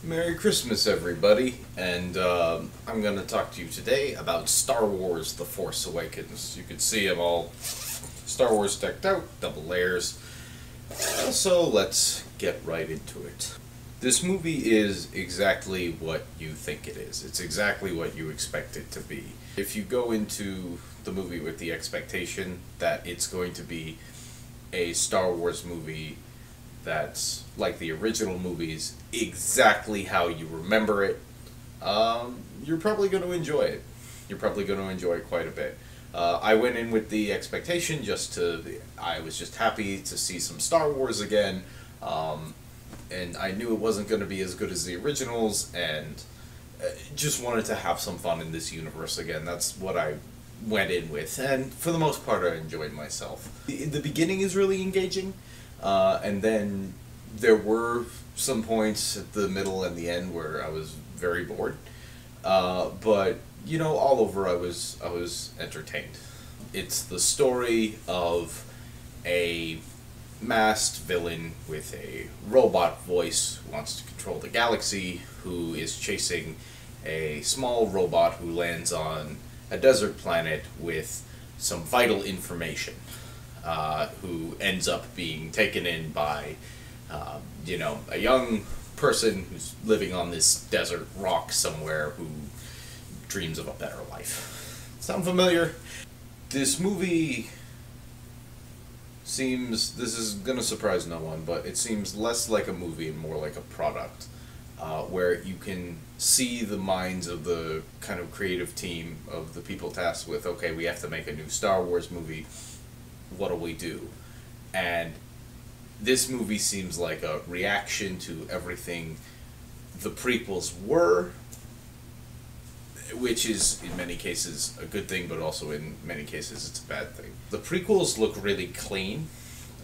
Merry Christmas, everybody, and I'm going to talk to you today about Star Wars The Force Awakens. You can see I'm all Star Wars decked out, double layers. So let's get right into it. This movie is exactly what you think it is. It's exactly what you expect it to be. If you go into the movie with the expectation that it's going to be a Star Wars movie that's like the original movies, exactly how you remember it, you're probably going to enjoy it. You're probably going to enjoy it quite a bit. I went in with the expectation I was just happy to see some Star Wars again, and I knew it wasn't going to be as good as the originals, and just wanted to have some fun in this universe again. That's what I went in with, and for the most part, I enjoyed myself. The beginning is really engaging. And then there were some points at the middle and the end where I was very bored. But all over I was entertained. It's the story of a masked villain with a robot voice who wants to control the galaxy, who is chasing a small robot who lands on a desert planet with some vital information. Who ends up being taken in by, a young person who's living on this desert rock somewhere who dreams of a better life. Sound familiar? This movie this is gonna surprise no one, but it seems less like a movie and more like a product, where you can see the minds of the kind of creative team of the people tasked with, okay, we have to make a new Star Wars movie. What do we do? And this movie seems like a reaction to everything the prequels were, which is in many cases a good thing, but also in many cases it's a bad thing. The prequels look really clean,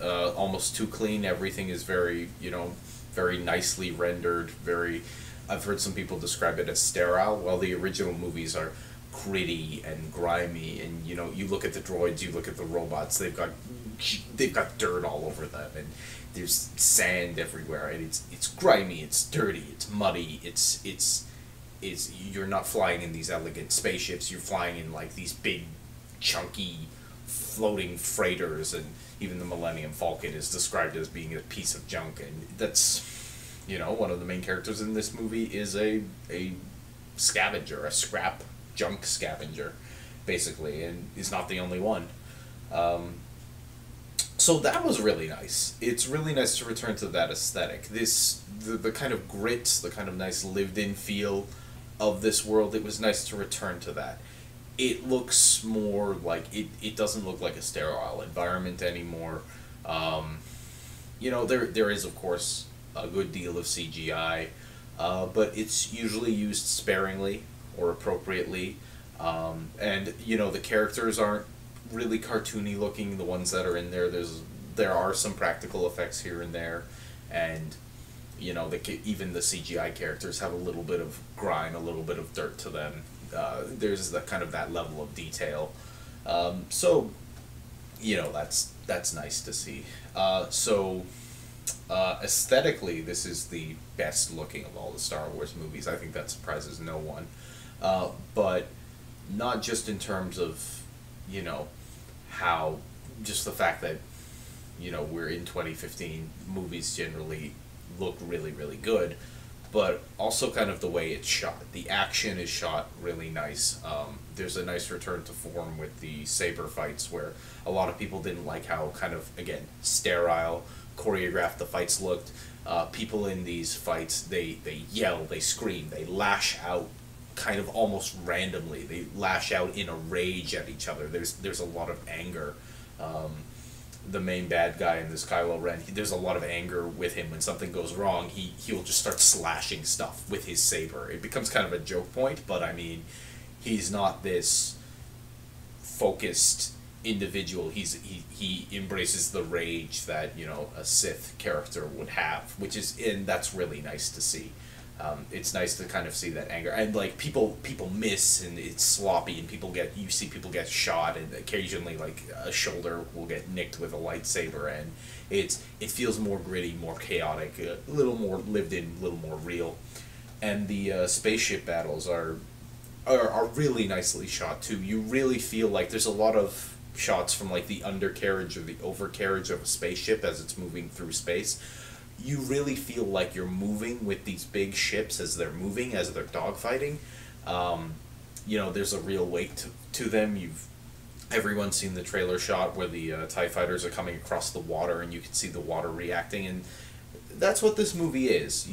almost too clean. Everything is very, very nicely rendered, I've heard some people describe it as sterile, while the original movies are gritty and grimy, and you look at the droids, you look at the robots, they've got dirt all over them, and there's sand everywhere, and it's grimy, it's dirty, it's muddy, it's you're not flying in these elegant spaceships, you're flying in like these big chunky floating freighters, and even the Millennium Falcon is described as being a piece of junk, and that's one of the main characters in this movie is a scavenger, a scrap junk scavenger, basically, and he's not the only one. So that was really nice. It's really nice to return to that aesthetic. The kind of grit, the kind of nice lived-in feel of this world, it was nice to return to that. It looks more like, it doesn't look like a sterile environment anymore. There is, of course, a good deal of CGI, but it's usually used sparingly or appropriately, and the characters aren't really cartoony looking. The ones that are in there are some practical effects here and there, and even the CGI characters have a little bit of grime, a little bit of dirt to them. There's that level of detail, so that's nice to see. Aesthetically, this is the best looking of all the Star Wars movies. I think that surprises no one. But not just in terms of, how, just the fact that, we're in 2015, movies generally look really, really good, but also kind of the way it's shot. The action is shot really nice. There's a nice return to form with the saber fights, where a lot of people didn't like how kind of, again, sterile, choreographed the fights looked. People in these fights, they yell, they scream, they lash out kind of almost randomly. They lash out in a rage at each other. There's a lot of anger. The main bad guy in this, Kylo Ren, there's a lot of anger with him. When something goes wrong, he'll just start slashing stuff with his saber. It becomes kind of a joke point, but I mean, he's not this focused individual. He embraces the rage that a Sith character would have, and that's really nice to see. It's nice to kind of see that anger, and like people miss, and it's sloppy, and you see people get shot, and occasionally like a shoulder will get nicked with a lightsaber, and it feels more gritty, more chaotic, a little more lived in, a little more real, and the spaceship battles are really nicely shot too. You really feel like there's a lot of shots from like the undercarriage or the overcarriage of a spaceship as it's moving through space. You really feel like you're moving with these big ships as they're moving, as they're dogfighting. There's a real weight to them. Everyone's seen the trailer shot where the TIE fighters are coming across the water, and you can see the water reacting, and that's what this movie is.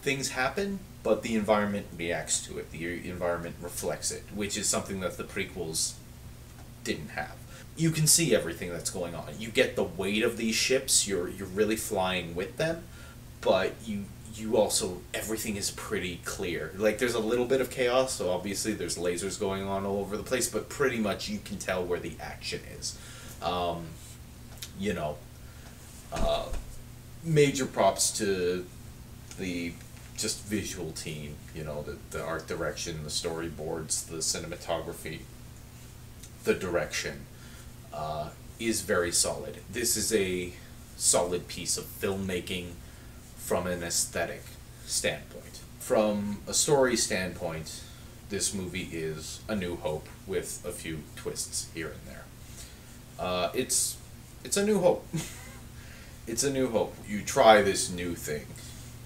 Things happen, but the environment reacts to it. The environment reflects it, which is something that the prequels didn't have. You can see everything that's going on. You get the weight of these ships. You're really flying with them, but you also, everything is pretty clear. Like, there's a little bit of chaos, so obviously there's lasers going on all over the place, but pretty much you can tell where the action is. Major props to the just visual team, the art direction, the storyboards, the cinematography, the direction. Is very solid. This is a solid piece of filmmaking from an aesthetic standpoint. From a story standpoint, this movie is A New Hope with a few twists here and there. It's a new hope. It's a new hope. You try this new thing.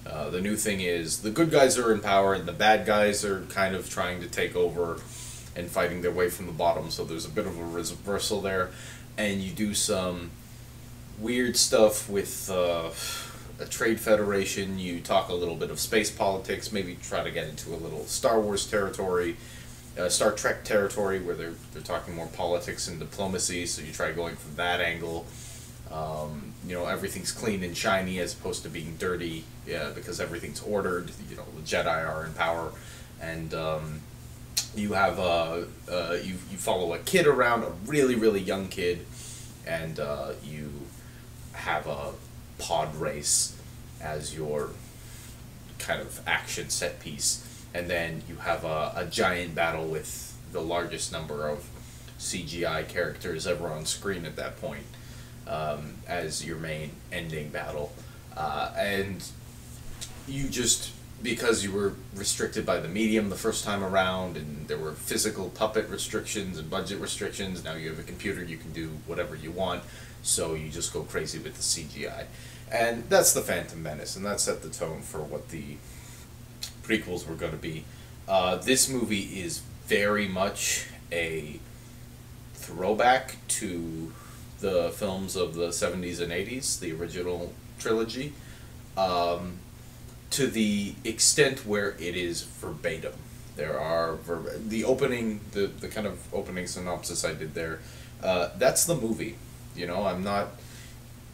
The new thing is the good guys are in power and the bad guys are kind of trying to take over and fighting their way from the bottom, so there's a bit of a reversal there. And you do some weird stuff with a trade federation. You talk a little bit of space politics, maybe try to get into a little Star Wars territory, Star Trek territory, where they're talking more politics and diplomacy, so you try going from that angle. Everything's clean and shiny as opposed to being dirty, because everything's ordered. The Jedi are in power, and you have you follow a kid around, a really young kid, and you have a pod race as your kind of action set piece, and then you have a giant battle with the largest number of CGI characters ever on screen at that point, as your main ending battle, and you just, because you were restricted by the medium the first time around, and there were physical puppet restrictions and budget restrictions, now you have a computer, you can do whatever you want, so you just go crazy with the CGI. And that's the Phantom Menace, and that set the tone for what the prequels were going to be. This movie is very much a throwback to the films of the 70s and 80s, the original trilogy. To the extent where it is verbatim. There are the opening, the kind of opening synopsis I did there. That's the movie. I'm not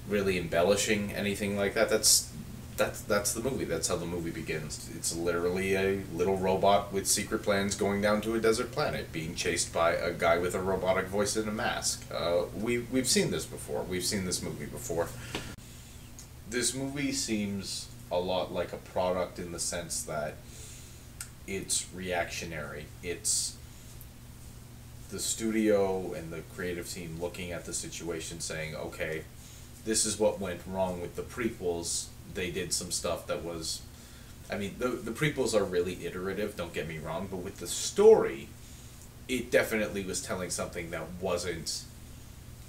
really embellishing anything like that. That's the movie. That's how the movie begins. It's literally a little robot with secret plans going down to a desert planet, being chased by a guy with a robotic voice and a mask. We've seen this before. We've seen this movie before. This movie seems a lot like a product in the sense that it's reactionary. It's the studio and the creative team looking at the situation saying, okay, this is what went wrong with the prequels. They did some stuff that was, the prequels are really iterative, don't get me wrong, but with the story, it definitely was telling something that wasn't,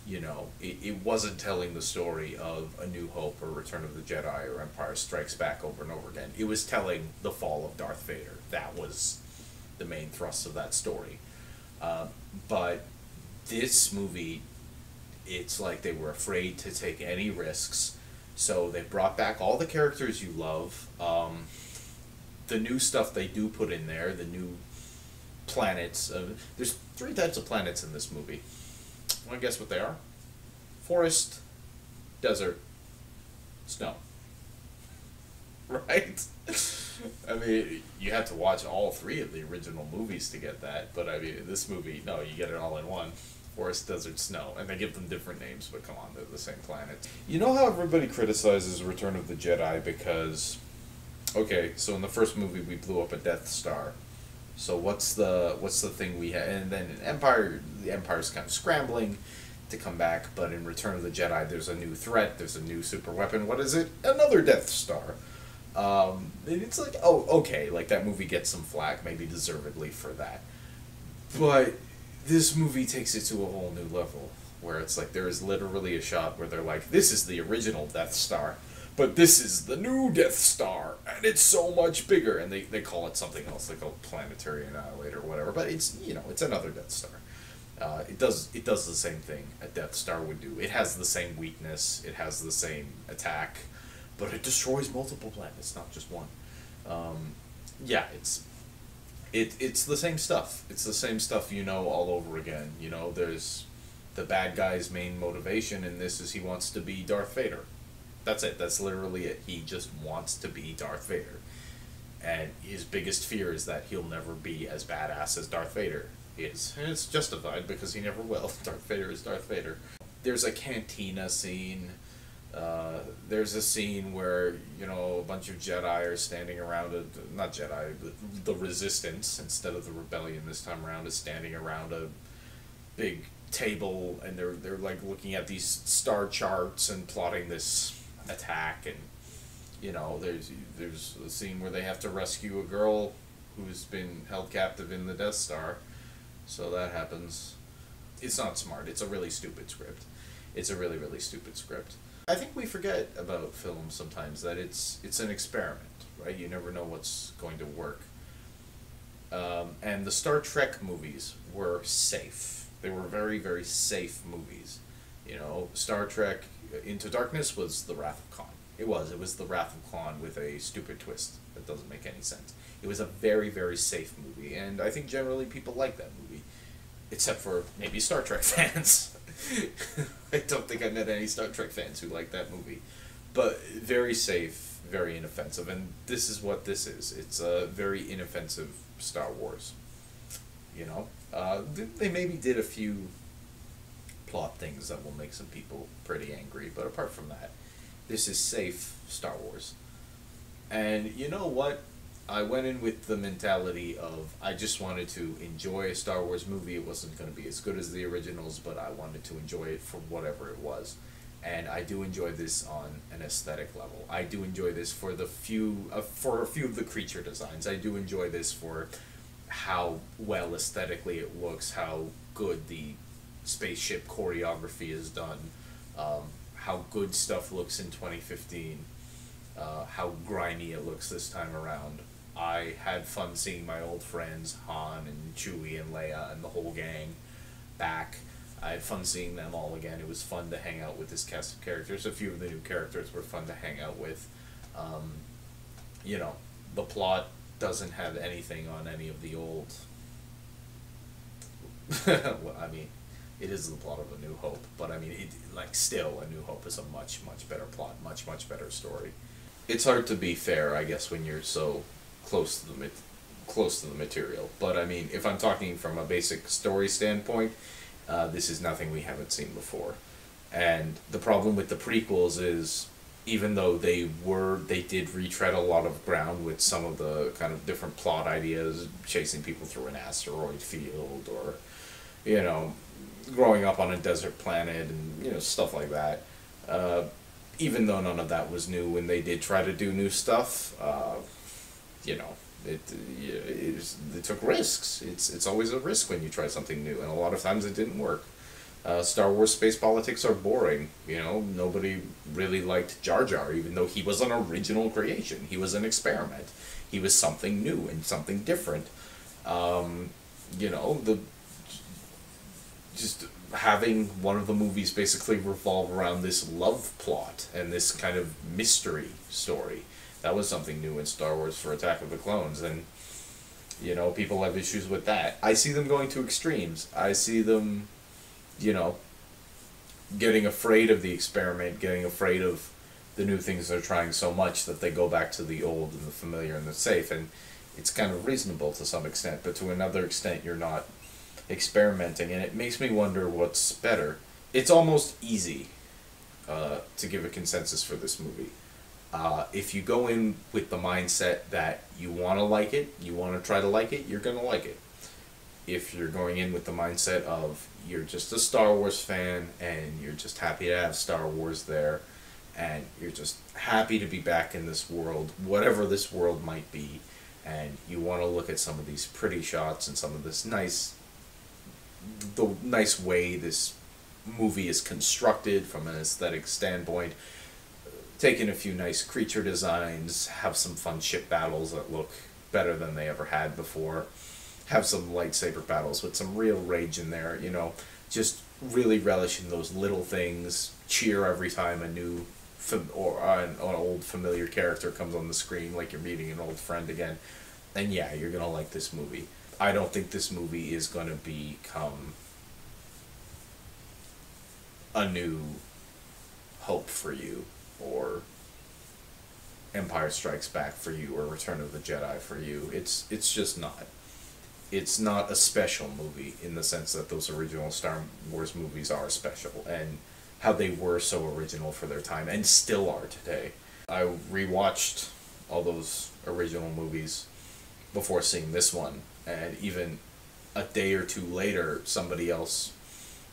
it wasn't telling the story of A New Hope or Return of the Jedi or Empire Strikes Back over and over again. It was telling the fall of Darth Vader. That was the main thrust of that story. But this movie, it's like they were afraid to take any risks, so they brought back all the characters you love. The new stuff they do put in there, the new planets. There's 3 types of planets in this movie. Want to guess what they are? Forest, desert, snow. Right? You have to watch all 3 of the original movies to get that, but this movie, no, you get it all in one. Forest, desert, snow. And they give them different names, but come on, they're the same planet. You know how everybody criticizes Return of the Jedi because Okay, so in the first movie we blew up a Death Star. So what's the thing we had? And then in Empire, the Empire's kind of scrambling to come back, but in Return of the Jedi, there's a new threat. There's a new super weapon. What is it? Another Death Star. And it's like, oh, okay, like that movie gets some flack, maybe deservedly for that. But this movie takes it to a whole new level, where it's like there is literally a shot where they're like, this is the original Death Star, but this is the new Death Star, and it's so much bigger, and they call it something else, they call it Planetary Annihilator or whatever, but it's, it's another Death Star. It does the same thing a Death Star would do. It has the same weakness, it has the same attack, but it destroys multiple planets, not just one. Yeah, it's the same stuff. It's the same stuff, all over again. There's the bad guy's main motivation in this is he wants to be Darth Vader. That's it. That's literally it. He just wants to be Darth Vader. And his biggest fear is that he'll never be as badass as Darth Vader is. And it's justified because he never will. Darth Vader is Darth Vader. There's a cantina scene. There's a scene where, a bunch of Jedi are standing around not Jedi, the Resistance, instead of the Rebellion this time around, is standing around a big table, and they're like looking at these star charts and plotting this attack, and, there's a scene where they have to rescue a girl who's been held captive in the Death Star, so that happens. It's not smart, it's a really stupid script. It's a really, really stupid script. I think we forget about film sometimes that it's an experiment, right? You never know what's going to work. And the Star Trek movies were safe. They were very, very safe movies. Star Trek Into Darkness was The Wrath of Khan. It was The Wrath of Khan with a stupid twist that doesn't make any sense. It was a very, very safe movie, and I think generally people like that movie, except for maybe Star Trek fans. I don't think I met any Star Trek fans who like that movie. But very safe, very inoffensive, and this is what this is. It's a very inoffensive Star Wars. They maybe did a few plot things that will make some people pretty angry, but apart from that, this is safe Star Wars. And you know what? I went in with the mentality of I just wanted to enjoy a Star Wars movie. It wasn't going to be as good as the originals, but I wanted to enjoy it for whatever it was. And I do enjoy this on an aesthetic level. I do enjoy this for a few of the creature designs. I do enjoy this for how well aesthetically it looks, how good the spaceship choreography is done, how good stuff looks in 2015, how grimy it looks this time around. I had fun seeing my old friends Han and Chewie and Leia and the whole gang back. I had fun seeing them all again. It was fun to hang out with this cast of characters. A few of the new characters were fun to hang out with. The plot doesn't have anything on any of the old... well, I mean, it is the plot of A New Hope, but I mean, still, A New Hope is a much, much better plot, much, much better story. It's hard to be fair, I guess, when you're so close to the material. But I mean, if I'm talking from a basic story standpoint, this is nothing we haven't seen before. And the problem with the prequels is, even though they did retread a lot of ground with some of the kind of different plot ideas, chasing people through an asteroid field, or, growing up on a desert planet, and, stuff like that. Even though none of that was new, when they did try to do new stuff, they took risks. It's always a risk when you try something new, and a lot of times it didn't work. Star Wars space politics are boring. Nobody really liked Jar Jar, even though he was an original creation. He was an experiment. He was something new and something different. Just having one of the movies basically revolve around this love plot and this kind of mystery story. That was something new in Star Wars for Attack of the Clones, and, people have issues with that. I see them going to extremes. I see them, getting afraid of the experiment, getting afraid of the new things they're trying so much that they go back to the old and the familiar and the safe, and it's kind of reasonable to some extent, but to another extent you're not experimenting, and it makes me wonder what's better. It's almost easy to give a consensus for this movie. If you go in with the mindset that you want to like it, you want to try to like it, you're going to like it. If you're going in with the mindset of you're just a Star Wars fan and you're just happy to have Star Wars there and you're just happy to be back in this world, whatever this world might be, and you want to look at some of these pretty shots and some of this the nice way this movie is constructed from an aesthetic standpoint, taking a few nice creature designs, have some fun ship battles that look better than they ever had before, have some lightsaber battles with some real rage in there, just really relishing those little things, cheer every time a new or an old familiar character comes on the screen like you're meeting an old friend again. And yeah, you're going to like this movie. I don't think this movie is going to become a new Hope for you, or Empire Strikes Back for you, or Return of the Jedi for you. It's just not. It's not a special movie in the sense that those original Star Wars movies are special, and how they were so original for their time, and still are today. I rewatched all those original movies before seeing this one, and even a day or two later, somebody else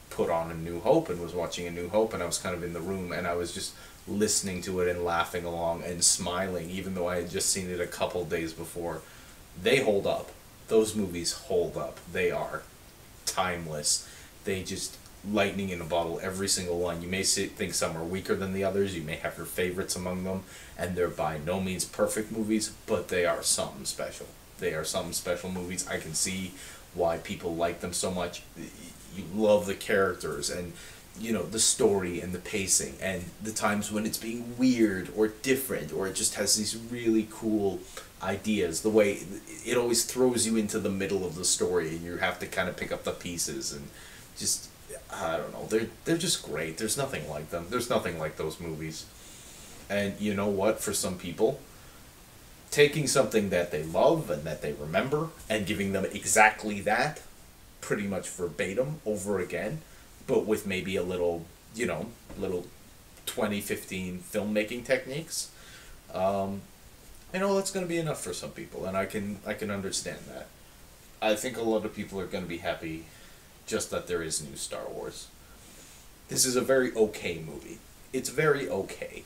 put on A New Hope and was watching A New Hope, and I was kind of in the room, and I was just listening to it and laughing along and smiling, even though I had just seen it a couple days before. They hold up. Those movies hold up. They are timeless. They just lightning in a bottle, every single one. You may think some are weaker than the others. You may have your favorites among them, and they're by no means perfect movies, but they are something special. They are some special movies. I can see why people like them so much. You love the characters and the story and the pacing and the times when it's being weird or different, or it just has these really cool ideas. The way it always throws you into the middle of the story and you have to kind of pick up the pieces, and just, I don't know, they're just great. There's nothing like them. There's nothing like those movies. And you know what, for some people, taking something that they love and that they remember and giving them exactly that, pretty much verbatim over again, but with maybe a little 2015 filmmaking techniques, that's going to be enough for some people, and I can understand that. I think a lot of people are going to be happy just that there is new Star Wars. This is a very okay movie. It's very okay.